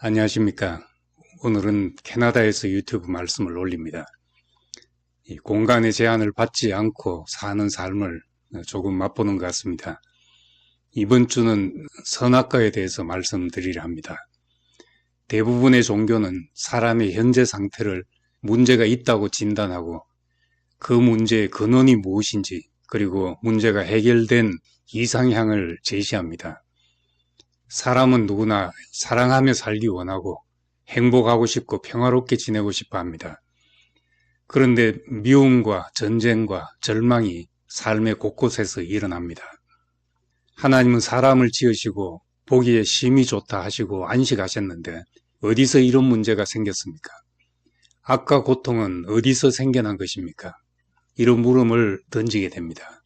안녕하십니까. 오늘은 캐나다에서 유튜브 말씀을 올립니다. 이 공간의 제한을 받지 않고 사는 삶을 조금 맛보는 것 같습니다. 이번 주는 선악과에 대해서 말씀드리려 합니다. 대부분의 종교는 사람의 현재 상태를 문제가 있다고 진단하고 그 문제의 근원이 무엇인지 그리고 문제가 해결된 이상향을 제시합니다. 사람은 누구나 사랑하며 살기 원하고 행복하고 싶고 평화롭게 지내고 싶어 합니다. 그런데 미움과 전쟁과 절망이 삶의 곳곳에서 일어납니다. 하나님은 사람을 지으시고 보기에 심히 좋다 하시고 안식하셨는데 어디서 이런 문제가 생겼습니까? 악과 고통은 어디서 생겨난 것입니까? 이런 물음을 던지게 됩니다.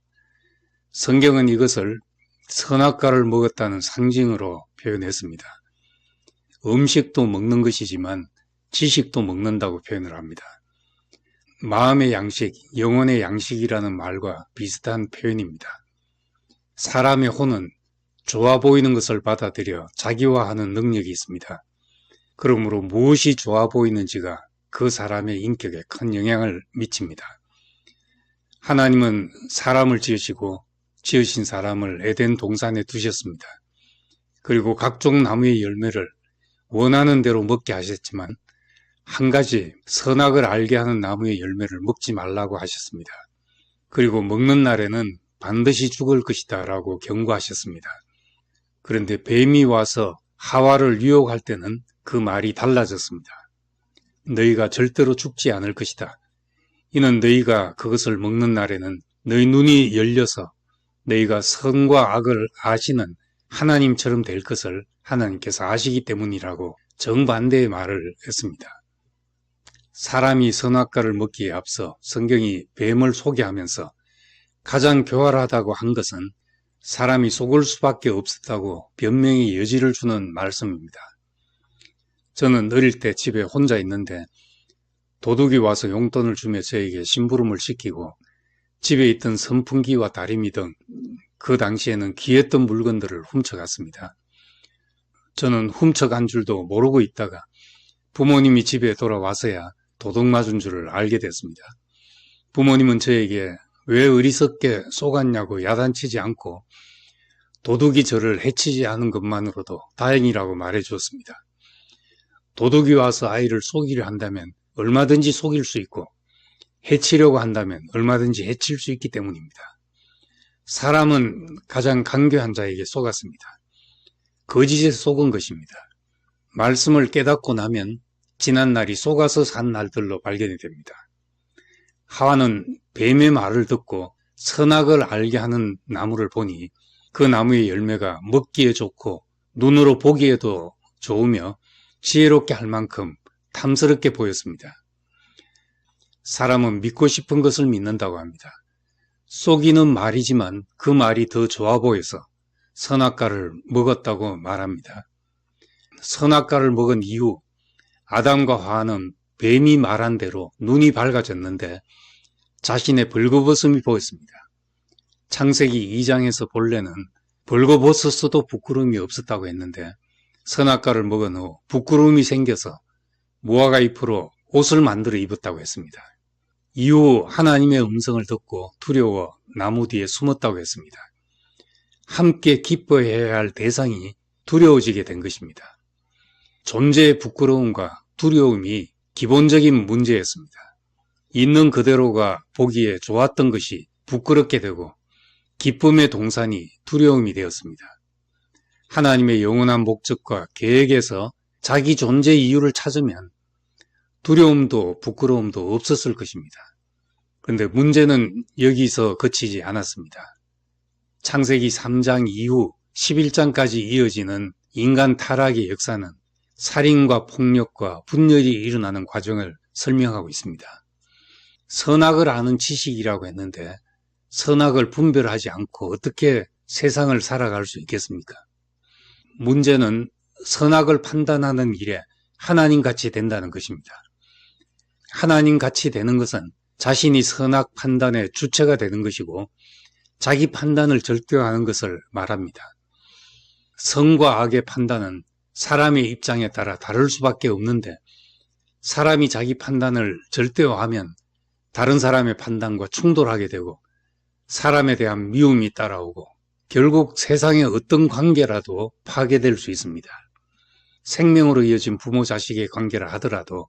성경은 이것을 선악과를 먹었다는 상징으로 표현했습니다. 음식도 먹는 것이지만 지식도 먹는다고 표현을 합니다. 마음의 양식, 영혼의 양식이라는 말과 비슷한 표현입니다. 사람의 혼은 좋아 보이는 것을 받아들여 자기화하는 능력이 있습니다. 그러므로 무엇이 좋아 보이는지가 그 사람의 인격에 큰 영향을 미칩니다. 하나님은 사람을 지으시고 지으신 사람을 에덴 동산에 두셨습니다. 그리고 각종 나무의 열매를 원하는 대로 먹게 하셨지만 한 가지 선악을 알게 하는 나무의 열매를 먹지 말라고 하셨습니다. 그리고 먹는 날에는 반드시 죽을 것이다 라고 경고하셨습니다. 그런데 뱀이 와서 하와를 유혹할 때는 그 말이 달라졌습니다. 너희가 절대로 죽지 않을 것이다. 이는 너희가 그것을 먹는 날에는 너희 눈이 열려서 너희가 선과 악을 아시는 하나님처럼 될 것을 하나님께서 아시기 때문이라고 정반대의 말을 했습니다. 사람이 선악과를 먹기에 앞서 성경이 뱀을 소개하면서 가장 교활하다고 한 것은 사람이 속을 수밖에 없었다고 변명의 여지를 주는 말씀입니다. 저는 어릴 때 집에 혼자 있는데 도둑이 와서 용돈을 주며 저에게 심부름을 시키고 집에 있던 선풍기와 다리미 등 그 당시에는 귀했던 물건들을 훔쳐갔습니다. 저는 훔쳐간 줄도 모르고 있다가 부모님이 집에 돌아와서야 도둑 맞은 줄을 알게 됐습니다. 부모님은 저에게 왜 어리석게 속았냐고 야단치지 않고 도둑이 저를 해치지 않은 것만으로도 다행이라고 말해 주었습니다. 도둑이 와서 아이를 속이려 한다면 얼마든지 속일 수 있고 해치려고 한다면 얼마든지 해칠 수 있기 때문입니다. 사람은 가장 간교한 자에게 속았습니다. 거짓에 속은 것입니다. 말씀을 깨닫고 나면 지난 날이 속아서 산 날들로 발견이 됩니다. 하와는 뱀의 말을 듣고 선악을 알게 하는 나무를 보니 그 나무의 열매가 먹기에 좋고 눈으로 보기에도 좋으며 지혜롭게 할 만큼 탐스럽게 보였습니다. 사람은 믿고 싶은 것을 믿는다고 합니다. 속이는 말이지만 그 말이 더 좋아 보여서 선악과를 먹었다고 말합니다. 선악과를 먹은 이후 아담과 하와는 뱀이 말한 대로 눈이 밝아졌는데 자신의 벌거벗음이 보였습니다. 창세기 2장에서 본래는 벌거벗었어도 부끄러움이 없었다고 했는데 선악과를 먹은 후 부끄러움이 생겨서 무화과 잎으로 옷을 만들어 입었다고 했습니다. 이후 하나님의 음성을 듣고 두려워 나무 뒤에 숨었다고 했습니다. 함께 기뻐해야 할 대상이 두려워지게 된 것입니다. 존재의 부끄러움과 두려움이 기본적인 문제였습니다. 있는 그대로가 보기에 좋았던 것이 부끄럽게 되고 기쁨의 동산이 두려움이 되었습니다. 하나님의 영원한 목적과 계획에서 자기 존재 이유를 찾으면 두려움도 부끄러움도 없었을 것입니다. 그런데 문제는 여기서 그치지 않았습니다. 창세기 3장 이후 11장까지 이어지는 인간 타락의 역사는 살인과 폭력과 분열이 일어나는 과정을 설명하고 있습니다. 선악을 아는 지식이라고 했는데 선악을 분별하지 않고 어떻게 세상을 살아갈 수 있겠습니까? 문제는 선악을 판단하는 일에 하나님같이 된다는 것입니다. 하나님같이 되는 것은 자신이 선악 판단의 주체가 되는 것이고 자기 판단을 절대화하는 것을 말합니다. 선과 악의 판단은 사람의 입장에 따라 다를 수밖에 없는데 사람이 자기 판단을 절대화하면 다른 사람의 판단과 충돌하게 되고 사람에 대한 미움이 따라오고 결국 세상의 어떤 관계라도 파괴될 수 있습니다. 생명으로 이어진 부모 자식의 관계라 하더라도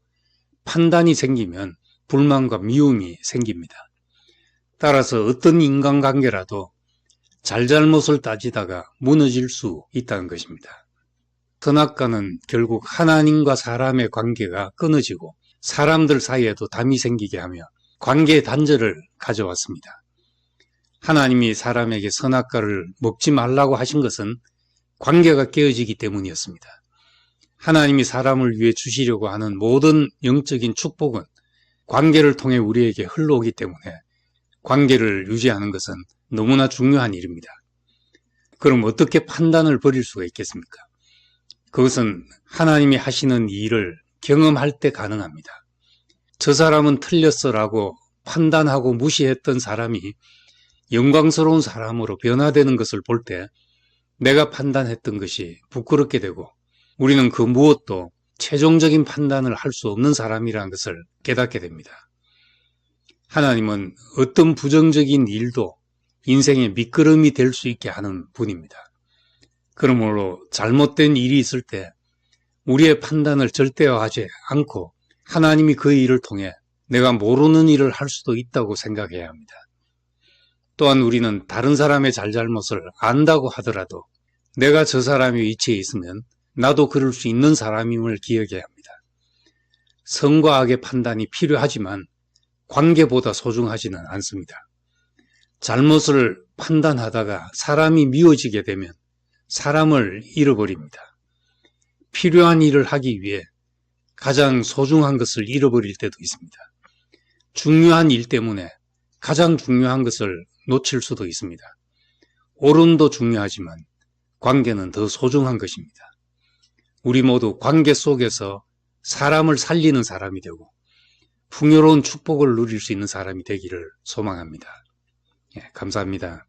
판단이 생기면 불만과 미움이 생깁니다. 따라서 어떤 인간관계라도 잘잘못을 따지다가 무너질 수 있다는 것입니다. 선악과는 결국 하나님과 사람의 관계가 끊어지고 사람들 사이에도 담이 생기게 하며 관계의 단절을 가져왔습니다. 하나님이 사람에게 선악과를 먹지 말라고 하신 것은 관계가 깨어지기 때문이었습니다. 하나님이 사람을 위해 주시려고 하는 모든 영적인 축복은 관계를 통해 우리에게 흘러오기 때문에 관계를 유지하는 것은 너무나 중요한 일입니다. 그럼 어떻게 판단을 버릴 수가 있겠습니까? 그것은 하나님이 하시는 일을 경험할 때 가능합니다. 저 사람은 틀렸어라고 판단하고 무시했던 사람이 영광스러운 사람으로 변화되는 것을 볼 때 내가 판단했던 것이 부끄럽게 되고 우리는 그 무엇도 최종적인 판단을 할 수 없는 사람이라는 것을 깨닫게 됩니다. 하나님은 어떤 부정적인 일도 인생의 밑거름이 될 수 있게 하는 분입니다. 그러므로 잘못된 일이 있을 때 우리의 판단을 절대화하지 않고 하나님이 그 일을 통해 내가 모르는 일을 할 수도 있다고 생각해야 합니다. 또한 우리는 다른 사람의 잘잘못을 안다고 하더라도 내가 저 사람의 위치에 있으면 나도 그럴 수 있는 사람임을 기억해야 합니다. 선과 악의 판단이 필요하지만 관계보다 소중하지는 않습니다. 잘못을 판단하다가 사람이 미워지게 되면 사람을 잃어버립니다. 필요한 일을 하기 위해 가장 소중한 것을 잃어버릴 때도 있습니다. 중요한 일 때문에 가장 중요한 것을 놓칠 수도 있습니다. 옳음도 중요하지만 관계는 더 소중한 것입니다. 우리 모두 관계 속에서 사람을 살리는 사람이 되고 풍요로운 축복을 누릴 수 있는 사람이 되기를 소망합니다. 감사합니다.